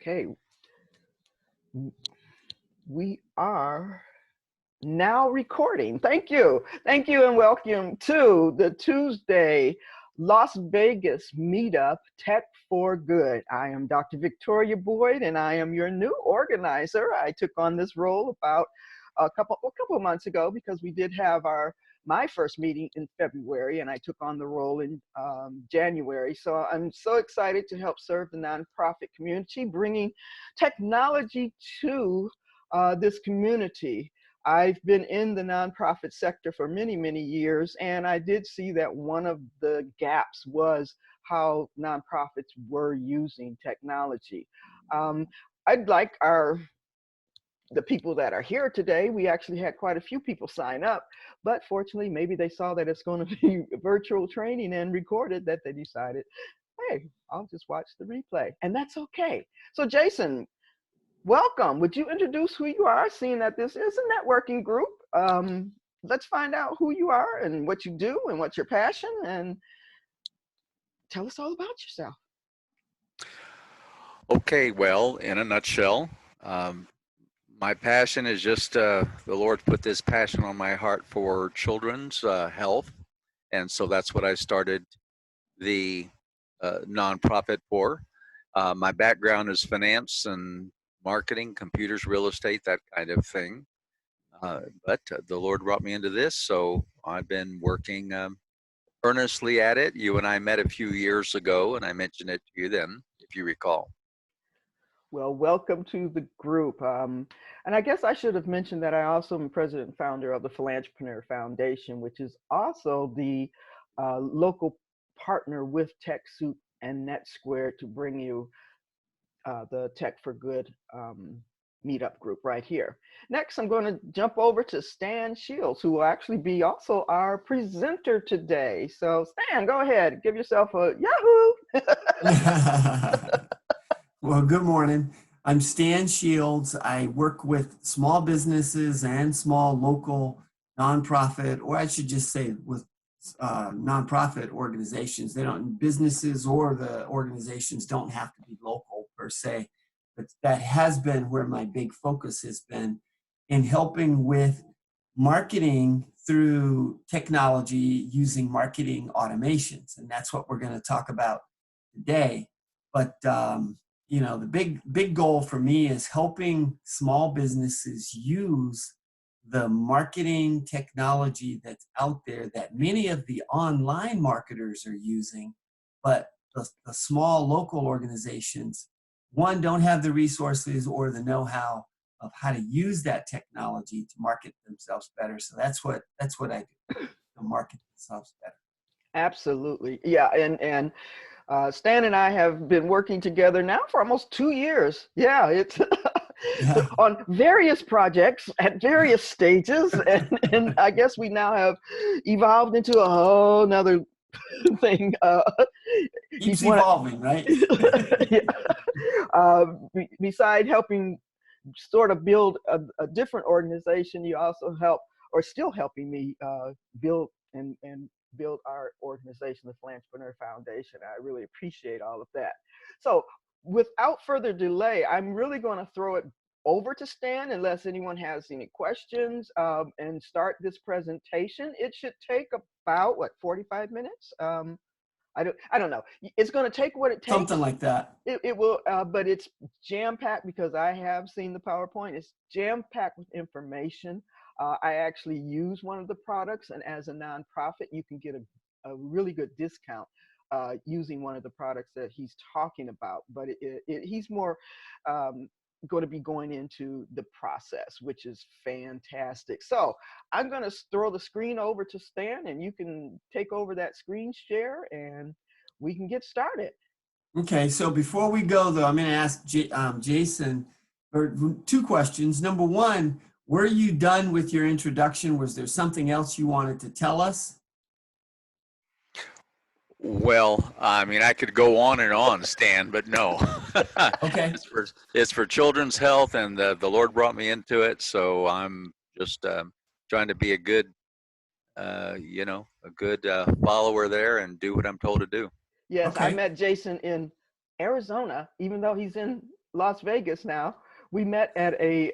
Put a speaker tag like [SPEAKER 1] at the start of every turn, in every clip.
[SPEAKER 1] Okay, we are now recording. Thank you. Thank you and welcome to the Tuesday Las Vegas Meetup Tech for Good. I am Dr. Victoria Boyd and I am your new organizer. I took on this role about a couple of months ago because we did have my first meeting in February, and I took on the role in January. So I'm so excited to help serve the nonprofit community, bringing technology to this community. I've been in the nonprofit sector for many, many years, and I did see that one of the gaps was how nonprofits were using technology. I'd like the people that are here today, we actually had quite a few people sign up, but fortunately, maybe they saw that it's going to be virtual training and recorded that they decided, hey, I'll just watch the replay, and that's okay. So Jason, welcome. Would you introduce who you are, seeing that this is a networking group? Let's find out who you are and what you do and what's your passion, and tell us all about yourself.
[SPEAKER 2] Okay, well, in a nutshell, my passion is just the Lord put this passion on my heart for children's health, and so that's what I started the nonprofit for. My background is finance and marketing, computers, real estate, that kind of thing. But the Lord brought me into this, so I've been working earnestly at it. You and I met a few years ago, and I mentioned it to you then, if you recall.
[SPEAKER 1] Well, welcome to the group. And I guess I should have mentioned that I also am president and founder of the Philanthropreneur Foundation, which is also the local partner with TechSoup and NetSquare to bring you the Tech for Good meetup group right here. Next, I'm going to jump over to StanShields, who will actually be also our presenter today. So Stan, go ahead, give yourself a Yahoo!
[SPEAKER 3] Well, good morning. I'm StanShields. I work with small businesses and small local nonprofit, or I should just say with nonprofit organizations. They don't, businesses or the organizations don't have to be local per se, but that has been where my big focus has been in helping with marketing through technology using marketing automations. And that's what we're going to talk about today. But you know, the big goal for me is helping small businesses use the marketing technology that's out there that many of the online marketers are using, but the small local organizations, one, don't have the resources or the know-how of how to use that technology to market themselves better. So that's what I do, to market themselves better.
[SPEAKER 1] Absolutely. Yeah, and Stan and I have been working together now for almost 2 years. Yeah, it's
[SPEAKER 3] Yeah.
[SPEAKER 1] on various projects at various stages, and I guess we now have evolved into a whole nother thing.
[SPEAKER 3] Keeps evolving, right?
[SPEAKER 1] Yeah. Beside helping sort of build a different organization, you also help, or still helping me build and build our organization, the Philanthropreneur Foundation. I really appreciate all of that. So without further delay, I'm really going to throw it over to Stan unless anyone has any questions, and start this presentation. It should take about, what, 45 minutes? I don't know. It's going to take what it takes.
[SPEAKER 3] Something like that.
[SPEAKER 1] It will, but it's jam-packed because I have seen the PowerPoint. It's jam-packed with information. I actually use one of the products, and as a nonprofit, you can get a really good discount using one of the products that he's talking about. But he's more going to be going into the process, which is fantastic. So I'm going to throw the screen over to Stan, and you can take over that screen share, and we can get started.
[SPEAKER 3] Okay, so before we go, though, I'm going to ask Jason two questions. Number one, were you done with your introduction? Was there something else you wanted to tell us?
[SPEAKER 2] Well, I mean, I could go on and on, Stan, but no.
[SPEAKER 3] Okay.
[SPEAKER 2] It's for children's health, and the Lord brought me into it, so I'm just trying to be a good, follower there and do what I'm told to do.
[SPEAKER 1] Yes,
[SPEAKER 3] Okay.
[SPEAKER 1] I met Jason in Arizona, even though he's in Las Vegas now. We met at a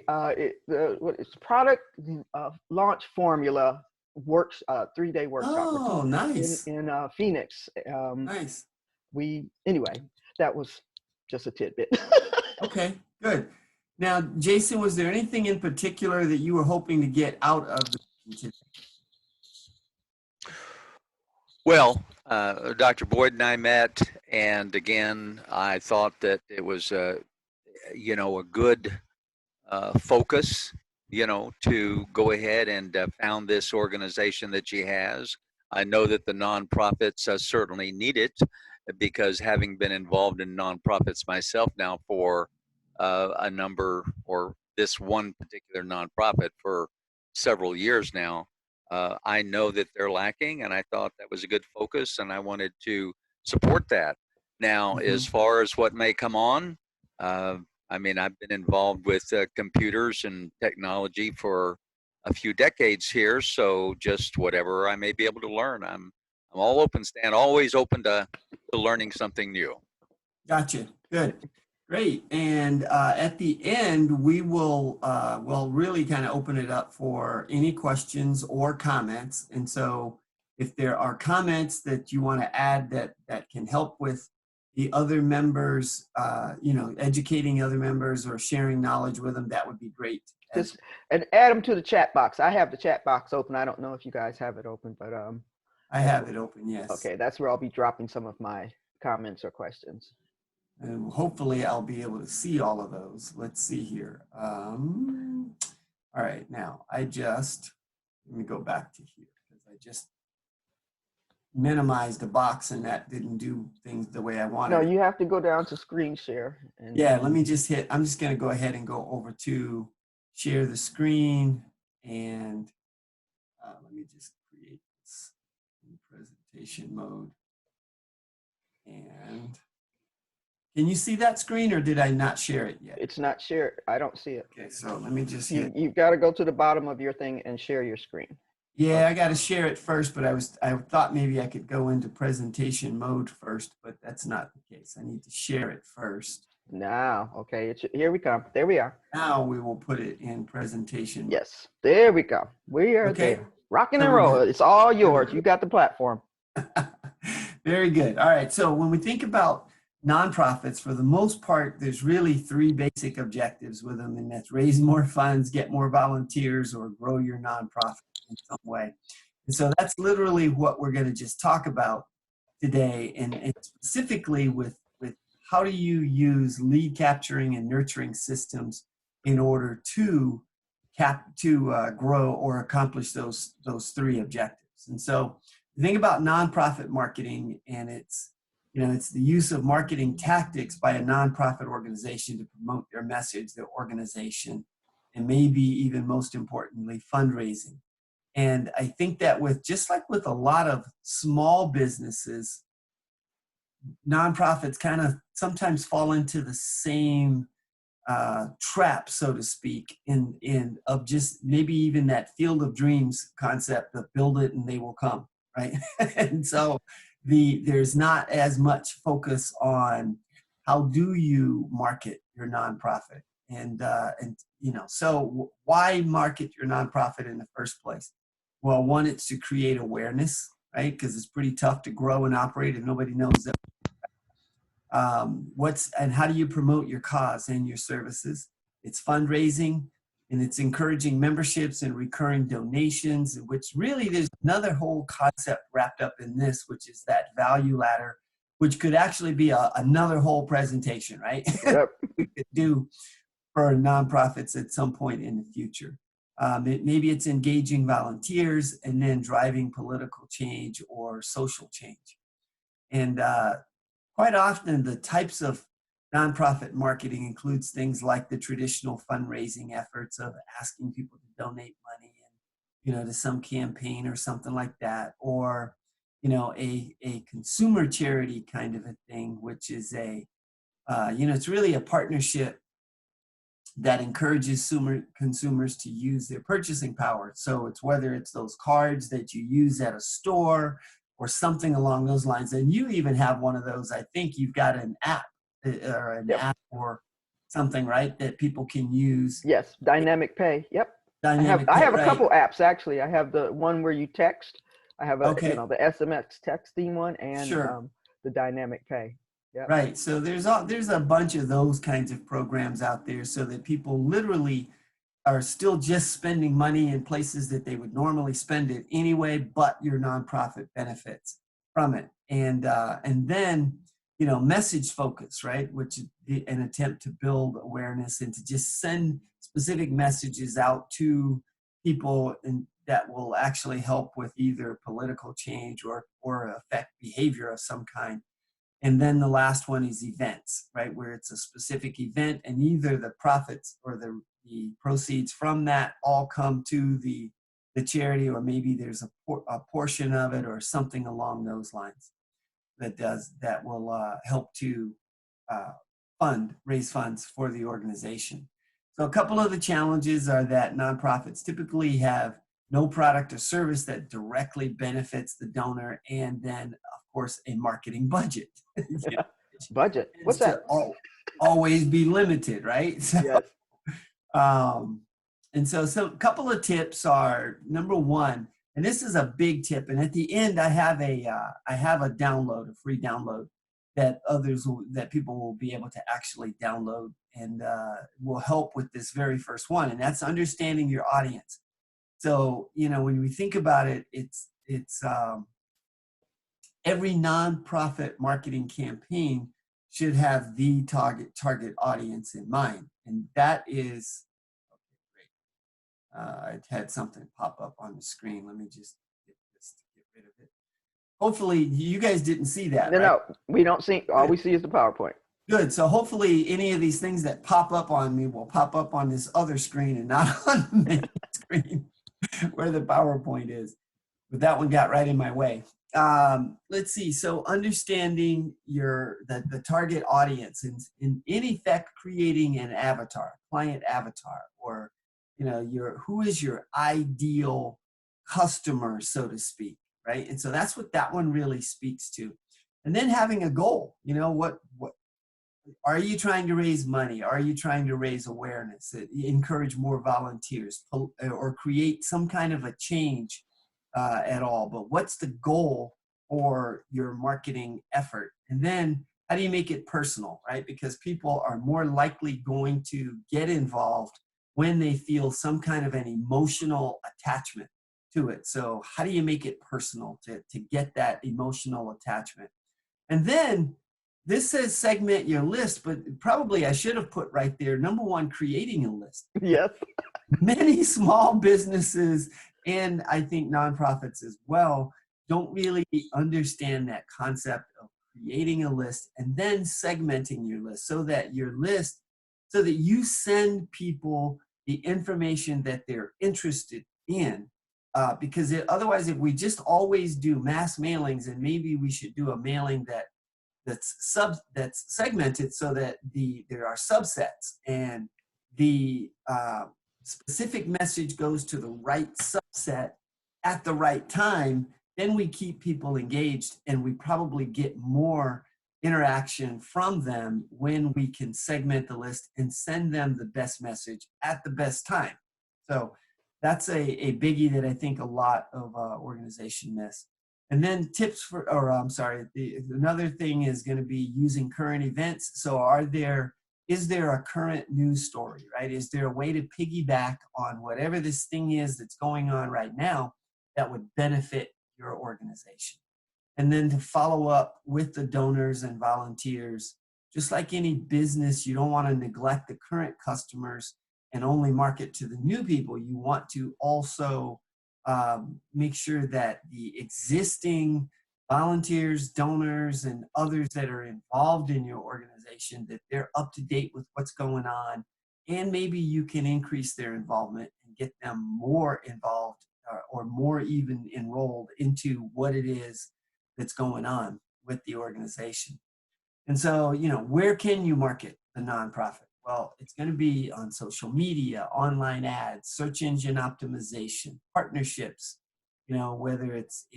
[SPEAKER 1] what is product launch formula works 3-day workshop
[SPEAKER 3] Oh, nice.
[SPEAKER 1] in Phoenix.
[SPEAKER 3] Nice.
[SPEAKER 1] Anyway, that was just a tidbit.
[SPEAKER 3] Okay, good. Now, Jason, was there anything in particular that you were hoping to get out of the meeting today?
[SPEAKER 2] Well, Dr. Boyd and I met, and again, I thought that it was, you know, a good focus, you know, to go ahead and found this organization that she has. I know that the nonprofits certainly need it, because having been involved in nonprofits myself now for a number, or this one particular nonprofit for several years now, I know that they're lacking, and I thought that was a good focus, and I wanted to support that. Now, as far as what may come on, I mean, I've been involved with computers and technology for a few decades here, so just whatever I may be able to learn, I'm all open, Stan, always open to learning something new.
[SPEAKER 3] Gotcha. Good. Great. And at the end, we will really kind of open it up for any questions or comments. And so if there are comments that you want to add that can help with the other members, you know, educating other members or sharing knowledge with them, that would be great.
[SPEAKER 1] And add them to the chat box. I have the chat box open. I don't know if you guys have it open, but
[SPEAKER 3] I have it open, yes.
[SPEAKER 1] Okay, that's where I'll be dropping some of my comments or questions.
[SPEAKER 3] And hopefully I'll be able to see all of those. Let's see here. All right, now let me go back to here, because I just minimized a box and that didn't do things the way I wanted.
[SPEAKER 1] No, you have to go down to screen share. And
[SPEAKER 3] yeah, let me just I'm just gonna go ahead and go over to share the screen, and let me just create this in presentation mode. And can you see that screen, or did I not share it yet?
[SPEAKER 1] It's not shared. I don't see it.
[SPEAKER 3] Okay, so let me just
[SPEAKER 1] you've got to go to the bottom of your thing and share your screen.
[SPEAKER 3] Yeah, I got to share it first, but I thought maybe I could go into presentation mode first, but that's not the case. I need to share it first.
[SPEAKER 1] Now, okay, here we come. There we are.
[SPEAKER 3] Now we will put it in presentation mode.
[SPEAKER 1] Yes, there we go. We are there. Rocking and rolling. It's all yours. You got the platform.
[SPEAKER 3] Very good. All right. So when we think about nonprofits, for the most part, there's really 3 basic objectives with them, and that's raise more funds, get more volunteers, or grow your nonprofit in some way. And so that's literally what we're going to just talk about today, and specifically with how do you use lead capturing and nurturing systems in order to grow or accomplish those 3 objectives. And so the thing about nonprofit marketing, and it's the use of marketing tactics by a nonprofit organization to promote their message, their organization, and maybe even most importantly, fundraising. And I think that just like with a lot of small businesses, nonprofits kind of sometimes fall into the same trap, so to speak, of just maybe even that field of dreams concept of build it and they will come, right? And so there's not as much focus on how do you market your nonprofit, and so why market your nonprofit in the first place? Well, one, it's to create awareness, right? Because it's pretty tough to grow and operate if nobody knows that. And how do you promote your cause and your services? It's fundraising, and it's encouraging memberships and recurring donations, which really there's another whole concept wrapped up in this, which is that value ladder, which could actually be another whole presentation, right?
[SPEAKER 1] Yep.
[SPEAKER 3] We could do for nonprofits at some point in the future. Maybe it's engaging volunteers and then driving political change or social change. And quite often the types of nonprofit marketing includes things like the traditional fundraising efforts of asking people to donate money and, to some campaign or something like that, or, a consumer charity kind of a thing, which is it's really a partnership that encourages consumers to use their purchasing power. So it's whether it's those cards that you use at a store or something along those lines. And you even have one of those. I think you've got an app or an app or something, right, that people can use.
[SPEAKER 1] Yes, dynamic pay. Yep.
[SPEAKER 3] Dynamic
[SPEAKER 1] I
[SPEAKER 3] pay,
[SPEAKER 1] have a
[SPEAKER 3] right?
[SPEAKER 1] couple apps actually. I have the one where you text. I have
[SPEAKER 3] Okay,
[SPEAKER 1] the SMS texting one and
[SPEAKER 3] sure.
[SPEAKER 1] the dynamic pay. Yep.
[SPEAKER 3] Right. So there's a bunch of those kinds of programs out there so that people literally are still just spending money in places that they would normally spend it anyway, but your nonprofit benefits from it. And then, you know, message focus, right? Which is an attempt to build awareness and to just send specific messages out to people and that will actually help with either political change or affect behavior of some kind. And then the last one is events, right? Where it's a specific event and either the profits or the proceeds from that all come to the charity, or maybe there's a portion of it or something along those lines that will help to uh, raise funds for the organization. So a couple of the challenges are that nonprofits typically have no product or service that directly benefits the donor, and then of course a marketing budget.
[SPEAKER 1] Budget. What's
[SPEAKER 3] To
[SPEAKER 1] that?
[SPEAKER 3] always be limited, right? So,
[SPEAKER 1] Yes.
[SPEAKER 3] and so a couple of tips are, number one, and this is a big tip, and at the end I have a download, a free download that people will be able to actually download and will help with this very first one, and that's understanding your audience. So, you know, when we think about it, it's every nonprofit marketing campaign should have the target audience in mind, and that is okay, great. I had something pop up on the screen. Let me just get this to get rid of it. Hopefully, you guys didn't see that,
[SPEAKER 1] No,
[SPEAKER 3] right?
[SPEAKER 1] no, we don't see. All we see is the PowerPoint.
[SPEAKER 3] Good. So hopefully, any of these things that pop up on me will pop up on this other screen and not on the main screen where the PowerPoint is. But that one got right in my way. Let's see. So understanding the target audience and in effect creating an avatar, client avatar, or you know who is your ideal customer, so to speak, right? And so that's what that one really speaks to. And then having a goal. You know, what are you trying to raise money? Are you trying to raise awareness, encourage more volunteers, or create some kind of a change at all? But what's the goal for your marketing effort? And then how do you make it personal, right? Because people are more likely going to get involved when they feel some kind of an emotional attachment to it. So how do you make it personal to get that emotional attachment? And then this says segment your list, but probably I should have put right there, number one, creating a list.
[SPEAKER 1] Yes.
[SPEAKER 3] Many small businesses and I think nonprofits as well don't really understand that concept of creating a list and then segmenting your list so that you send people the information that they're interested in. Because otherwise, if we just always do mass mailings, and maybe we should do a mailing that's segmented so that there are subsets and the specific message goes to the right subset at the right time, then we keep people engaged and we probably get more interaction from them when we can segment the list and send them the best message at the best time. So that's a biggie that I think a lot of organizations miss. And then tips another thing is going to be using current events. So is there a current news story, right? Is there a way to piggyback on whatever this thing is that's going on right now that would benefit your organization? And then to follow up with the donors and volunteers. Just like any business, you don't want to neglect the current customers and only market to the new people. You want to also make sure that the existing volunteers, donors, and others that are involved in your organization, that they're up to date with what's going on, and maybe you can increase their involvement and get them more involved or more even enrolled into what it is that's going on with the organization. And so, you know, where can you market the nonprofit? Well, it's going to be on social media, online ads, search engine optimization, partnerships, you know, whether it's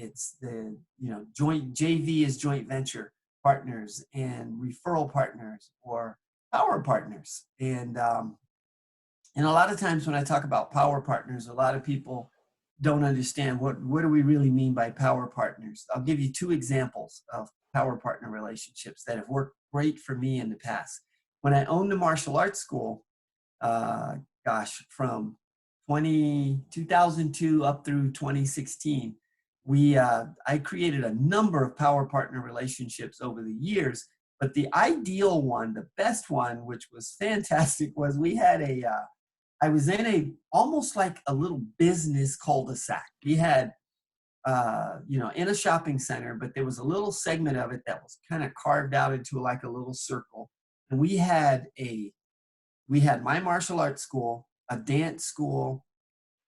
[SPEAKER 3] the, you know, joint JV is joint venture partners and referral partners, or power partners. And a lot of times when I talk about power partners, a lot of people don't understand what do we really mean by power partners. I'll give you two examples of power partner relationships that have worked great for me in the past. When I owned the martial arts school, from 2002 up through 2016, I created a number of power partner relationships over the years. But the ideal one, the best one, which was fantastic, was I was in almost like a little business cul-de-sac. We had, in a shopping center, but there was a little segment of it that was kind of carved out into like a little circle. And we had my martial arts school, a dance school,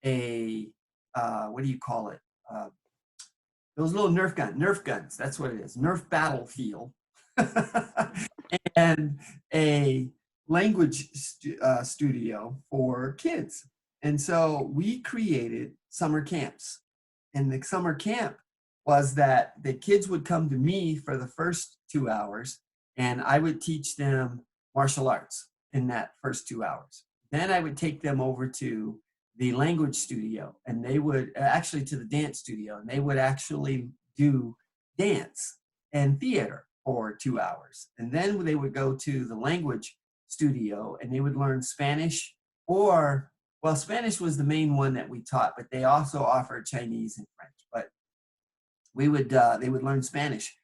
[SPEAKER 3] what do you call it? Those little Nerf guns, that's what it is, Nerf battlefield. And a language studio for kids. And so we created summer camps. And the summer camp was that the kids would come to me for the first 2 hours, and I would teach them martial arts in that first 2 hours. Then I would take them over to the language studio, and they would actually to the dance studio, and they would actually do dance and theater for 2 hours. And then they would go to the language studio and they would learn Spanish, Spanish was the main one that we taught, but they also offered Chinese and French. But they would learn Spanish,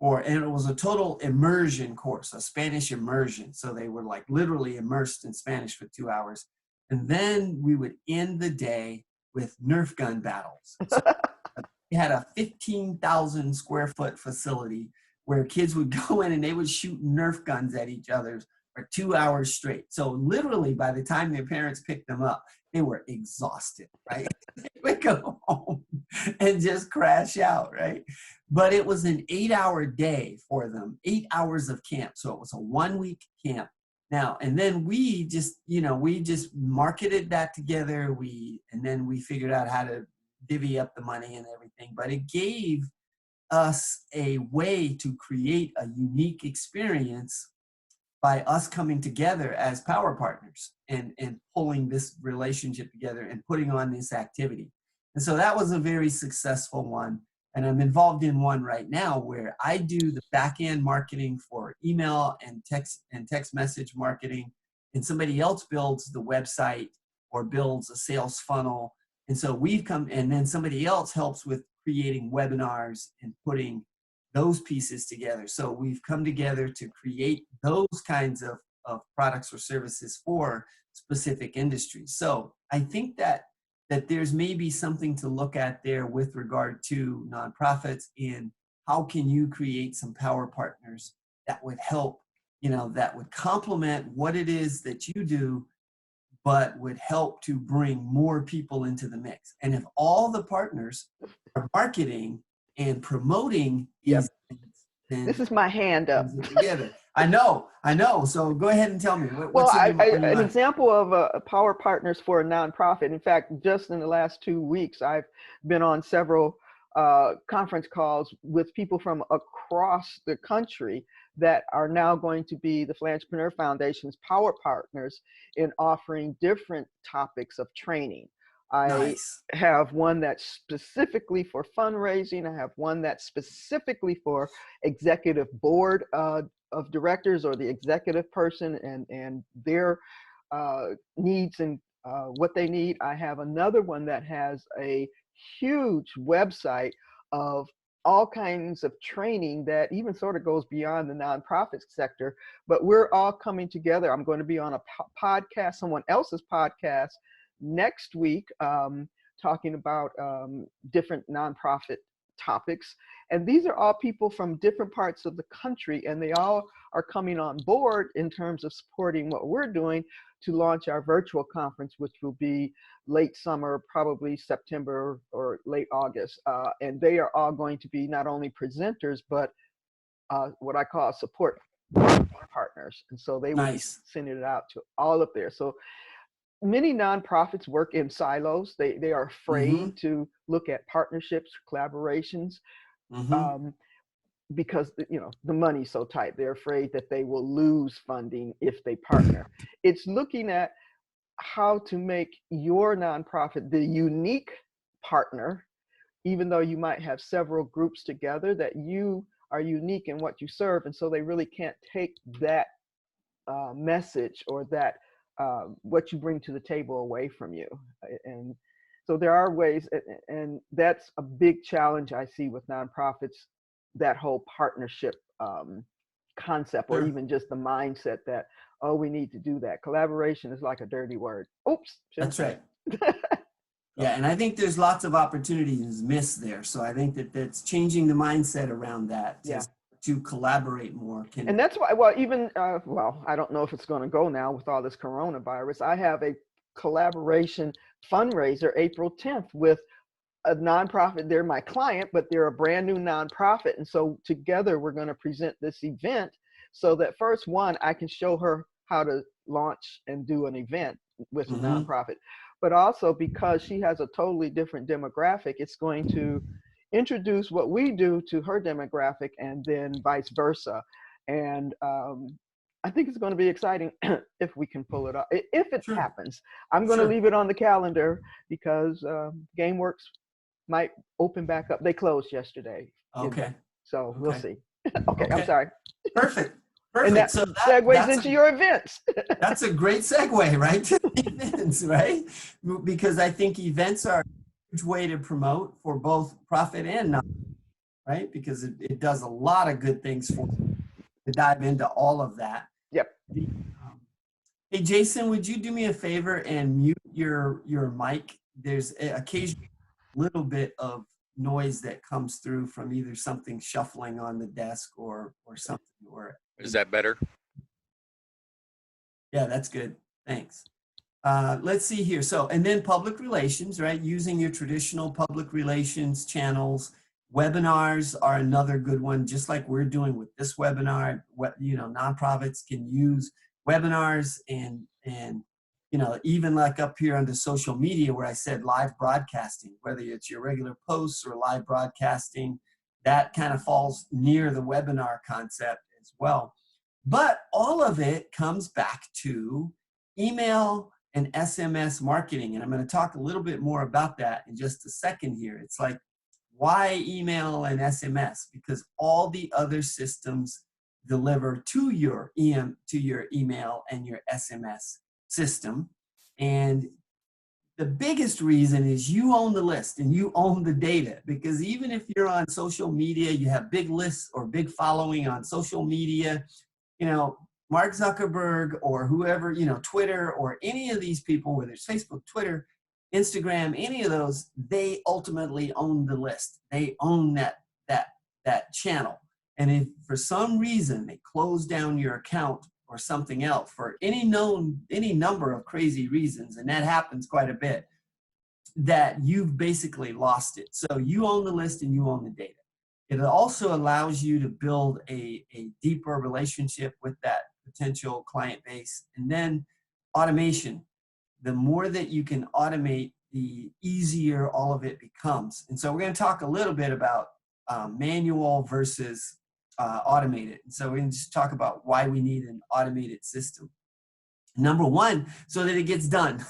[SPEAKER 3] and it was a total immersion course, a Spanish immersion. So they were like literally immersed in Spanish for 2 hours. And then we would end the day with Nerf gun battles. So we had a 15,000 square foot facility where kids would go in and they would shoot Nerf guns at each other for 2 hours straight. So literally by the time their parents picked them up, they were exhausted, right? They would go home and just crash out, right? But it was an 8-hour day for them, 8 hours of camp. So it was a 1-week camp. Now, and then we just marketed that together. And then we figured out how to divvy up the money and everything. But it gave us a way to create a unique experience by us coming together as power partners and pulling this relationship together and putting on this activity. And so that was a very successful one. And I'm involved in one right now where I do the back end marketing for email and text message marketing, and somebody else builds the website or builds a sales funnel. And so and then somebody else helps with creating webinars and putting those pieces together. So we've come together to create those kinds of products or services for specific industries. So I think that there's maybe something to look at there with regard to nonprofits in how can you create some power partners that would help, that would complement what it is that you do, but would help to bring more people into the mix. And if all the partners are marketing and promoting these things, then
[SPEAKER 1] this is my hand up.
[SPEAKER 3] Together. I know. So go ahead and tell me.
[SPEAKER 1] An example of power partners for a nonprofit. In fact, just in the last 2 weeks, I've been on several conference calls with people from across the country that are now going to be the Philanthropreneur Foundation's power partners in offering different topics of training. I have one that's specifically for fundraising. I have one that's specifically for executive board of directors or the executive person and their needs and what they need. I have another one that has a huge website of all kinds of training that even sort of goes beyond the nonprofit sector, but we're all coming together. I'm going to be on a podcast, someone else's podcast next week, talking about different nonprofit topics. And these are all people from different parts of the country, and they all are coming on board in terms of supporting what we're doing to launch our virtual conference, which will be late summer, probably September or late August. And they are all going to be not only presenters, but what I call support partners. And so they will be sending it out to all of there. So many nonprofits work in silos. They are afraid to look at partnerships, collaborations. because the money's so tight, they're afraid that they will lose funding if they partner. It's looking at how to make your nonprofit the unique partner, even though you might have several groups together, that you are unique in what you serve, and so they really can't take that message or that what you bring to the table away from you. And so there are ways, and that's a big challenge I see with nonprofits, that whole partnership concept, or
[SPEAKER 3] Sure.
[SPEAKER 1] even just the mindset that, oh, we need to do that. Collaboration is like a dirty word. Oops.
[SPEAKER 3] That's right. Yeah, and I think there's lots of opportunities missed there. So I think that's changing the mindset around that to collaborate more.
[SPEAKER 1] And that's why, well, even, I don't know if it's going to go now with all this coronavirus. I have a collaboration fundraiser April 10th with a nonprofit. They're my client, but they're a brand new nonprofit. And so together we're going to present this event, so that first one, I can show her how to launch and do an event with a nonprofit. But also because she has a totally different demographic, it's going to introduce what we do to her demographic, and then vice versa. And I think it's going to be exciting if we can pull it off. If it happens, I'm going to leave it on the calendar, because GameWorks might open back up. They closed yesterday.
[SPEAKER 3] Okay.
[SPEAKER 1] So we'll see. Okay, I'm sorry.
[SPEAKER 3] Perfect.
[SPEAKER 1] And that segues into your events.
[SPEAKER 3] That's a great segue, right? To the events, right? Because I think events are a huge way to promote for both profit and non, right? Because it does a lot of good things for you to dive into all of that.
[SPEAKER 1] Yep.
[SPEAKER 3] Hey, Jason, would you do me a favor and mute your mic? There's occasionally a little bit of noise that comes through from either something shuffling on the desk or something.
[SPEAKER 2] Is that better?
[SPEAKER 3] Yeah, that's good. Thanks. Let's see here. So, and then public relations, right? Using your traditional public relations channels. Webinars are another good one, just like we're doing with this webinar. Nonprofits can use webinars and even like up here under social media where I said live broadcasting, whether it's your regular posts or live broadcasting, that kind of falls near the webinar concept as well. But all of it comes back to email and SMS marketing. And I'm going to talk a little bit more about that in just a second here. It's like, why email and SMS? Because all the other systems deliver to your email and your SMS system. And the biggest reason is you own the list and you own the data, because even if you're on social media, you have big lists or big following on social media, Mark Zuckerberg or whoever, Twitter or any of these people, whether it's Facebook, Twitter, Instagram, any of those, they ultimately own the list. They own that channel. And if for some reason they close down your account or something else for any number of crazy reasons, and that happens quite a bit, that you've basically lost it. So you own the list and you own the data. It also allows you to build a deeper relationship with that potential client base. And then automation. The more that you can automate, the easier all of it becomes. And so we're going to talk a little bit about manual versus automated. And so we're going to just talk about why we need an automated system. Number one, so that it gets done.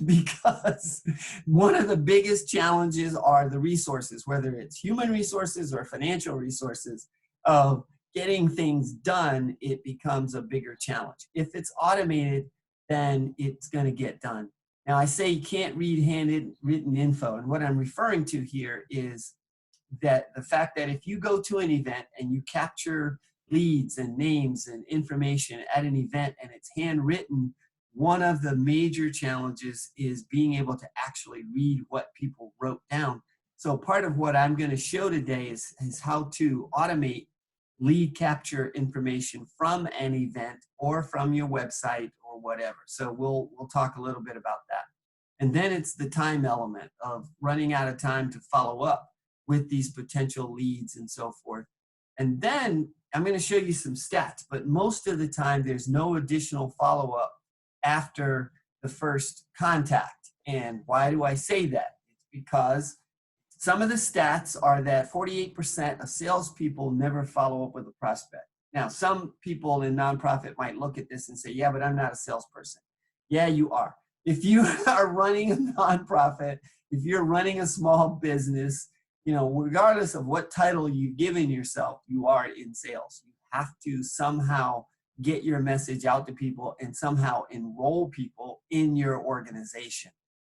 [SPEAKER 3] Because one of the biggest challenges are the resources, whether it's human resources or financial resources, of getting things done. It becomes a bigger challenge. If it's automated, then it's going to get done. Now, I say you can't read handwritten info. And what I'm referring to here is that the fact that if you go to an event and you capture leads and names and information at an event and it's handwritten, one of the major challenges is being able to actually read what people wrote down. So part of what I'm going to show today is how to automate lead capture information from an event or from your website or whatever. So we'll talk a little bit about that. And then it's the time element of running out of time to follow up with these potential leads and so forth. And then I'm going to show you some stats, but most of the time there's no additional follow-up after the first contact. And why do I say that? It's because Some of the stats are that 48% of salespeople never follow up with a prospect. Now, some people in nonprofit might look at this and say, yeah, but I'm not a salesperson. Yeah, you are. If you are running a nonprofit, if you're running a small business, you know, regardless of what title you've given yourself, you are in sales. You have to somehow get your message out to people and somehow enroll people in your organization.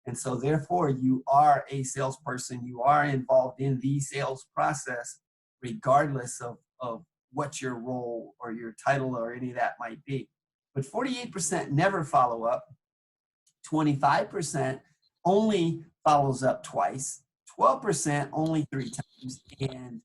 [SPEAKER 3] And so therefore you are a salesperson, you are involved in the sales process, regardless of what your role or your title or any of that might be. But 48% never follow up, 25% only follows up twice, 12% only 3 times, and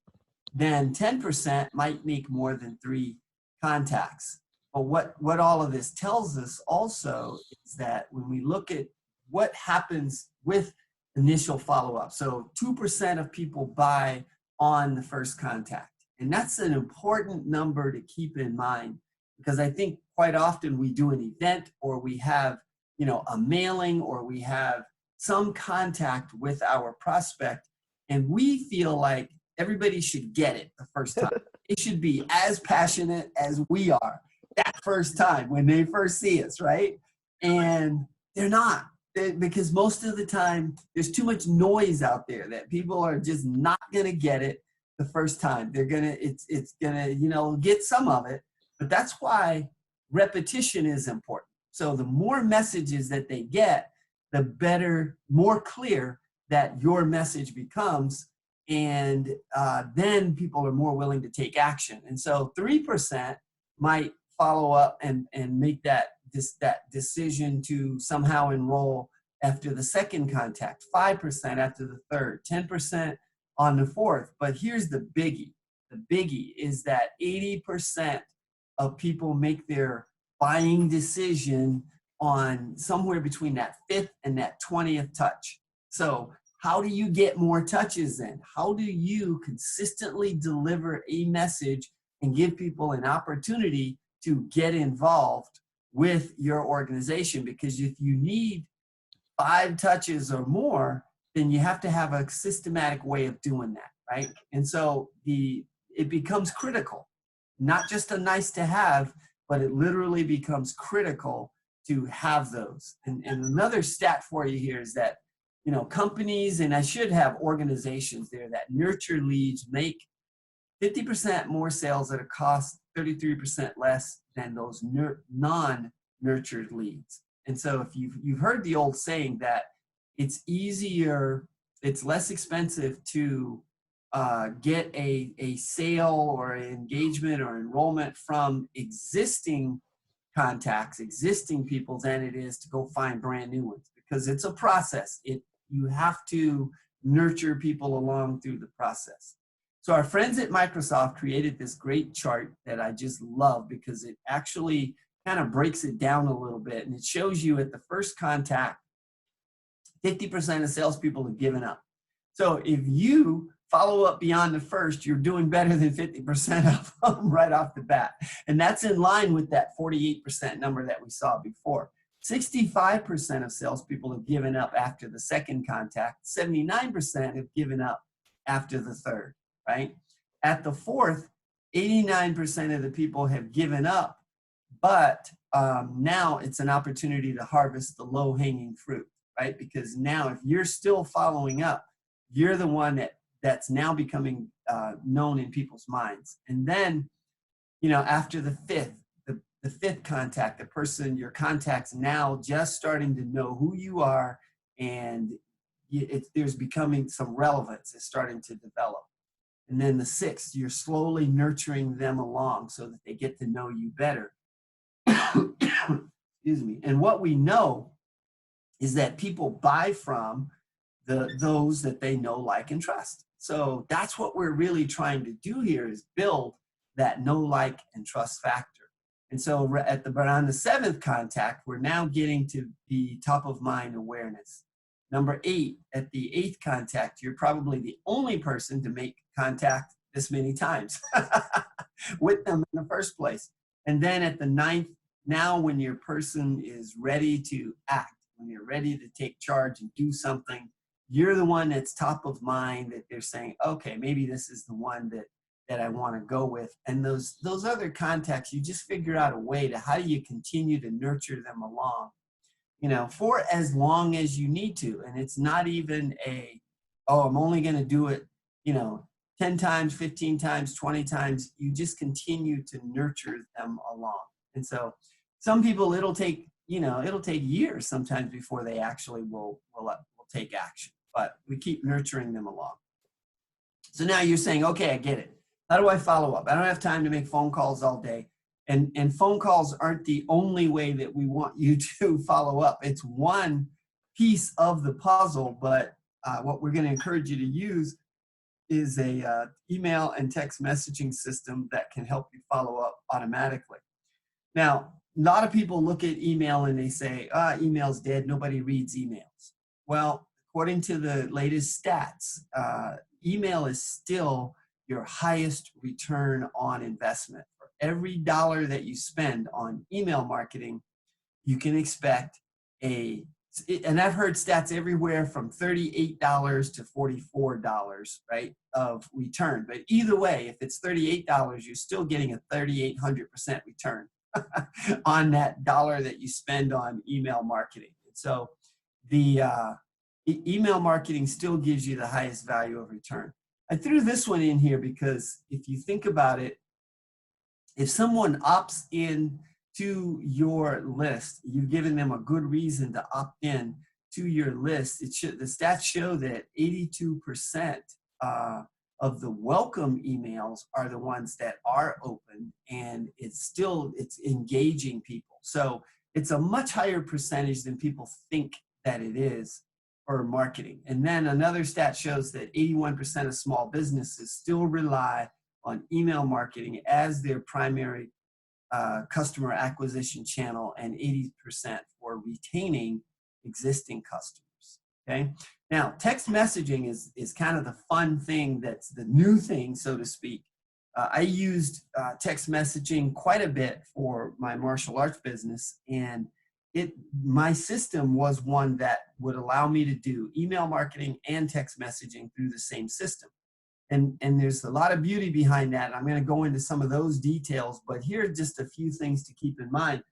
[SPEAKER 3] then 10% might make more than 3 contacts. But what all of this tells us also is that when we look at what happens with initial follow-up, so 2% of people buy on the first contact. And that's an important number to keep in mind, because I think quite often we do an event or we have, you know, a mailing or we have some contact with our prospect, and we feel like everybody should get it the first time. They should be as passionate as we are that first time when they first see us, right? And they're not, because most of the time there's too much noise out there that people are just not gonna get it the first time. They're gonna, it's gonna, you know, get some of it, but that's why repetition is important. So the more messages that they get, the better, more clear that your message becomes, and then people are more willing to take action. And so 3% might follow up and make that decision to somehow enroll after the second contact, 5% after the third, 10% on the fourth. But here's the biggie. The biggie is that 80% of people make their buying decision on somewhere between that 5th and that 20th touch. So how do you get more touches then? How do you consistently deliver a message and give people an opportunity to get involved with your organization? Because if you need 5 touches or more, then you have to have a systematic way of doing that, right? And so it becomes critical, not just a nice to have, but it literally becomes critical to have those. And another stat for you here is that, you know, companies, and I should have organizations there, that nurture leads make 50% more sales at a cost 33% less than those non-nurtured leads. And so if you've heard the old saying that it's easier, it's less expensive to get a sale or an engagement or enrollment from existing contacts, existing people, than it is to go find brand new ones, because it's a process. You have to nurture people along through the process. So our friends at Microsoft created this great chart that I just love, because it actually kind of breaks it down a little bit, and it shows you at the first contact, 50% of salespeople have given up. So if you follow up beyond the first, you're doing better than 50% of them right off the bat. And that's in line with that 48% number that we saw before. 65% of salespeople have given up after the second contact. 79% have given up after the third, right? At the fourth, 89% of the people have given up, but now it's an opportunity to harvest the low-hanging fruit, right? Because now if you're still following up, you're the one that's now becoming known in people's minds. And then, you know, after the fifth contact, the person, your contact's now just starting to know who you are, and there's becoming some relevance is starting to develop. And then the sixth, you're slowly nurturing them along so that they get to know you better. Excuse me. And what we know is that people buy from those that they know, like, and trust. So that's what we're really trying to do here, is build that know, like, and trust factor. And so on the seventh contact, we're now getting to the top of mind awareness. Number 8, at the 8th contact, you're probably the only person to make contact this many times with them in the first place. And then at the 9th, now when your person is ready to act, when you're ready to take charge and do something, you're the one that's top of mind, that they're saying, okay, maybe this is the one that I want to go with. And those other contacts, you just figure out a way to, how do you continue to nurture them along, for as long as you need to. And it's not even I'm only going to do it, 10 times, 15 times, 20 times. You just continue to nurture them along. And so some people, it'll take years sometimes before they actually will take action, but we keep nurturing them along. So now you're saying, okay, I get it. How do I follow up? I don't have time to make phone calls all day. And phone calls aren't the only way that we want you to follow up. It's one piece of the puzzle, but what we're going to encourage you to use is a email and text messaging system that can help you follow up automatically. Now, a lot of people look at email and they say, email's dead, nobody reads emails. Well, according to the latest stats, email is still your highest return on investment. For every dollar that you spend on email marketing, you can expect and I've heard stats everywhere from $38 to $44, right, of return. But either way, if it's $38, you're still getting a 3,800% return on that dollar that you spend on email marketing. So the email marketing still gives you the highest value of return. I threw this one in here because if you think about it, if someone opts in to your list, you've given them a good reason to opt in to your list. The stats show that 82% of the welcome emails are the ones that are open, and it's engaging people. So it's a much higher percentage than people think that it is for marketing. And then another stat shows that 81% of small businesses still rely on email marketing as their primary customer acquisition channel, and 80% for retaining existing customers. Okay. Now, text messaging is kind of the fun thing, that's the new thing, so to speak. I used text messaging quite a bit for my martial arts business, and my system was one that would allow me to do email marketing and text messaging through the same system. And there's a lot of beauty behind that. I'm going to go into some of those details, but here are just a few things to keep in mind.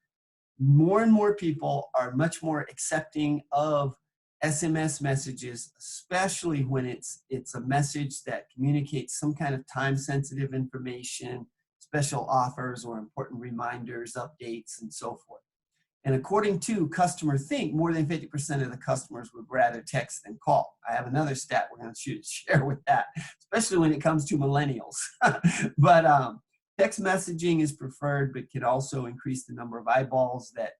[SPEAKER 3] More and more people are much more accepting of SMS messages, especially when it's a message that communicates some kind of time-sensitive information, special offers or important reminders, updates, and so forth. And according to Customer Think, more than 50% of the customers would rather text than call. I have another stat we're going to share with that, especially when it comes to millennials. But text messaging is preferred, but can also increase the number of eyeballs that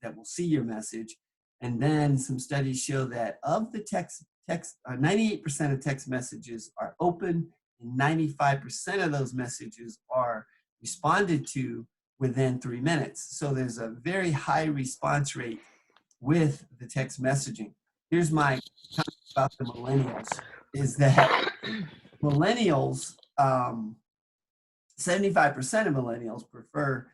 [SPEAKER 3] will see your message. And then some studies show that of the 98% of text messages are open, and 95% of those messages are responded to within 3 minutes. So there's a very high response rate with the text messaging. Here's my comment about the millennials, is that millennials, 75% of millennials prefer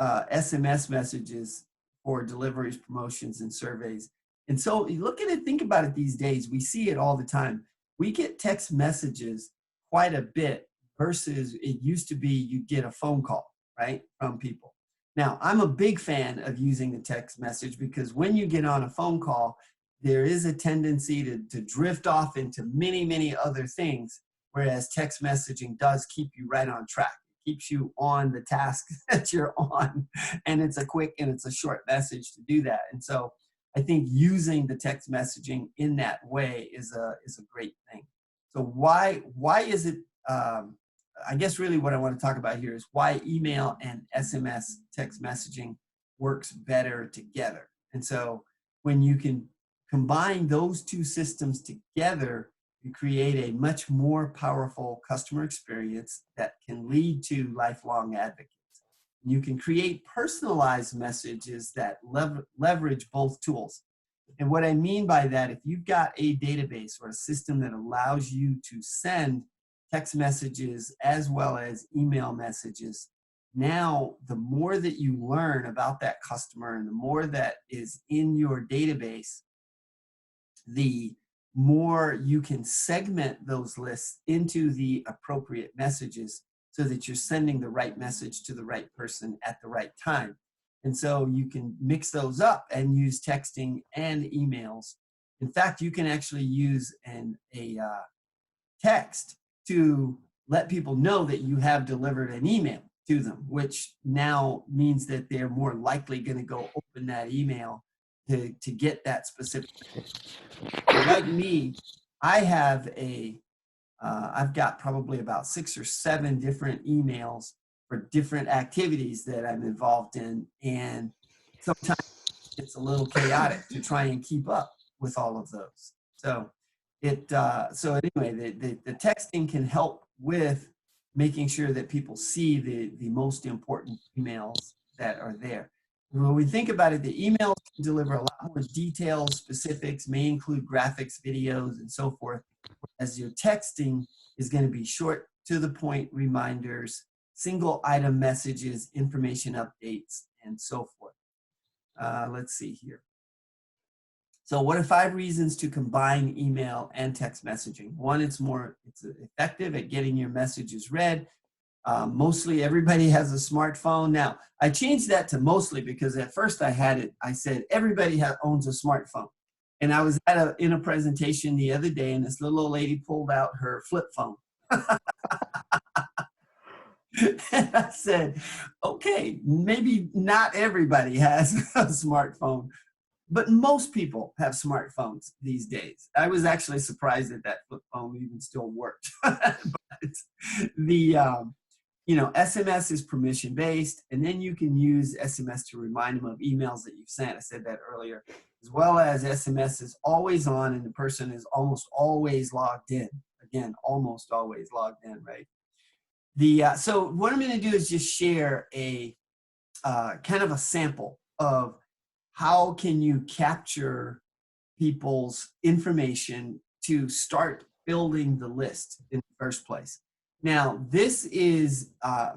[SPEAKER 3] SMS messages for deliveries, promotions, and surveys. And so you look at it, think about it these days, we see it all the time. We get text messages quite a bit versus it used to be you get a phone call, right, from people. Now, I'm a big fan of using the text message because when you get on a phone call, there is a tendency to drift off into many, many other things, whereas text messaging does keep you right on track. It keeps you on the task that you're on, and it's a quick and it's a short message to do that. And so I think using the text messaging in that way is a great thing. So why is it, I guess really what I want to talk about here is why email and SMS text messaging works better together. And so when you can combine those two systems together, you create a much more powerful customer experience that can lead to lifelong advocates. You can create personalized messages that leverage both tools. And what I mean by that, if you've got a database or a system that allows you to send text messages as well as email messages, now the more that you learn about that customer and the more that is in your database, the more you can segment those lists into the appropriate messages so that you're sending the right message to the right person at the right time. And so you can mix those up and use texting and emails. In fact, you can actually use a text to let people know that you have delivered an email to them, which now means that they're more likely going to go open that email to get that specific. Like me, I have I've got probably about 6 or 7 different emails for different activities that I'm involved in, and sometimes it's a little chaotic to try and keep up with all of those. So so anyway, the texting can help with making sure that people see the most important emails that are there. When we think about it, the emails can deliver a lot more details, specifics, may include graphics, videos, and so forth, as your texting is going to be short to the point reminders, single item messages, information updates, and so forth. Let's see here. So what are 5 reasons to combine email and text messaging? One, it's effective at getting your messages read. Mostly everybody has a smartphone. Now, I changed that to mostly because at first I said everybody owns a smartphone. And I was in a presentation the other day, and this little old lady pulled out her flip phone. And I said, okay, maybe not everybody has a smartphone, but most people have smartphones these days. I was actually surprised that flip phone even still worked. But SMS is permission based, and then you can use SMS to remind them of emails that you've sent. I said that earlier, as well as SMS is always on, and the person is almost always logged in. Again, almost always logged in, right? So what I'm going to do is just share a kind of a sample of how can you capture people's information to start building the list in the first place. Now, this is,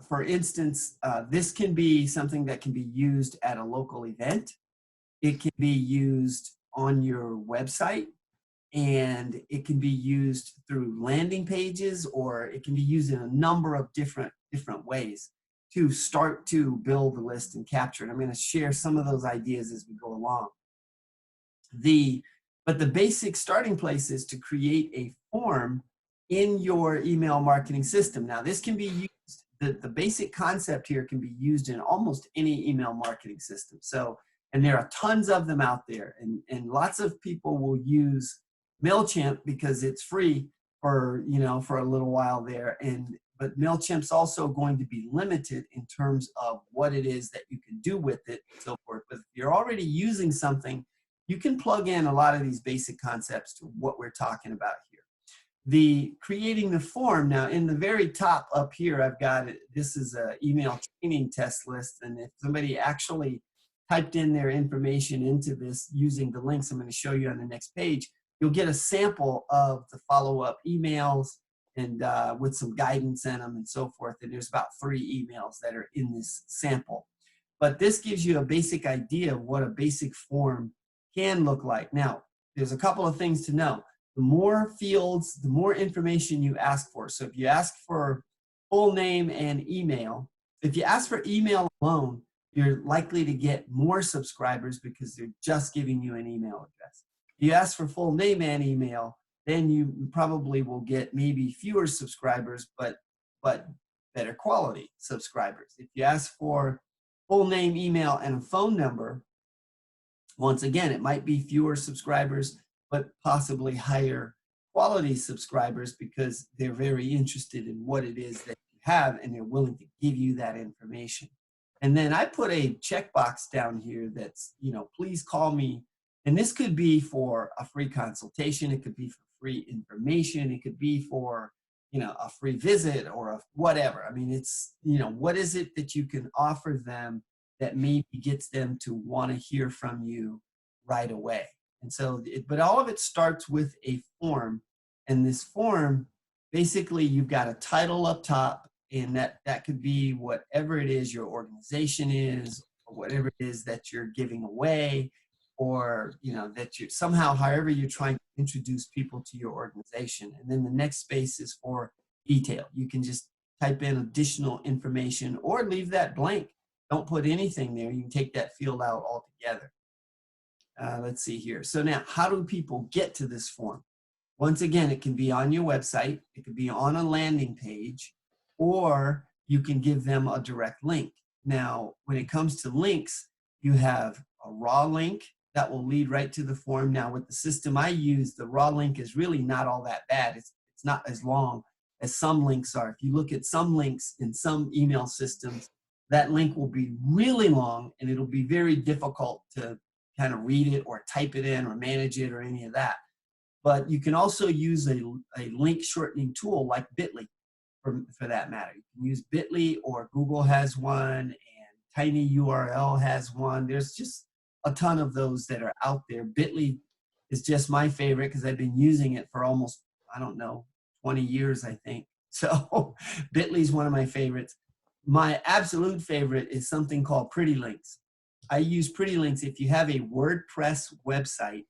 [SPEAKER 3] for instance, this can be something that can be used at a local event. It can be used on your website, and it can be used through landing pages, or it can be used in a number of different ways to start to build the list and capture it. I'm going to share some of those ideas as we go along. But the basic starting place is to create a form in your email marketing system. Now, this can be used, the basic concept here can be used in almost any email marketing system. So, and there are tons of them out there, and lots of people will use MailChimp because it's free for a little while there. But MailChimp's also going to be limited in terms of what it is that you can do with it and so forth. But if you're already using something, you can plug in a lot of these basic concepts to what we're talking about here. Creating the form, now in the very top up here, I've got it. This is an email training test list. And if somebody actually typed in their information into this using the links I'm going to show you on the next page, you'll get a sample of the follow-up emails and with some guidance in them and so forth. And there's about 3 emails that are in this sample. But this gives you a basic idea of what a basic form can look like. Now, there's a couple of things to know. The more fields, the more information you ask for. So if you ask for full name and email, if you ask for email alone, you're likely to get more subscribers because they're just giving you an email address. If you ask for full name and email, then you probably will get maybe fewer subscribers, but better quality subscribers. If you ask for full name, email, and a phone number, once again, it might be fewer subscribers, but possibly higher quality subscribers because they're very interested in what it is that you have and they're willing to give you that information. And then I put a checkbox down here that's, please call me. And this could be for a free consultation. It could be for free information. It could be for, a free visit or whatever. I mean, it's, what is it that you can offer them that maybe gets them to want to hear from you right away. And so, but all of it starts with a form. And this form, basically, you've got a title up top, and that could be whatever it is your organization is, or whatever it is that you're giving away. or that you somehow, however you're trying to introduce people to your organization. And then the next space is for detail. You can just type in additional information or leave that blank. Don't put anything there. You can take that field out altogether. Let's see here. So now, how do people get to this form? Once again, it can be on your website, it could be on a landing page, or you can give them a direct link. Now, when it comes to links, you have a raw link that will lead right to the form. Now, with the system I use, the raw link is really not all that bad. It's not as long as some links are. If you look at some links in some email systems, that link will be really long, and it'll be very difficult to kind of read it or type it in or manage it or any of that. But you can also use a link shortening tool like Bitly for that matter. You can use Bitly, or Google has one, and TinyURL has one. There's just a ton of those that are out there. Bitly is just my favorite because I've been using it for almost, I don't know, 20 years, I think. So Bitly is one of my favorites. My absolute favorite is something called Pretty Links. I use Pretty Links. If you have a WordPress website,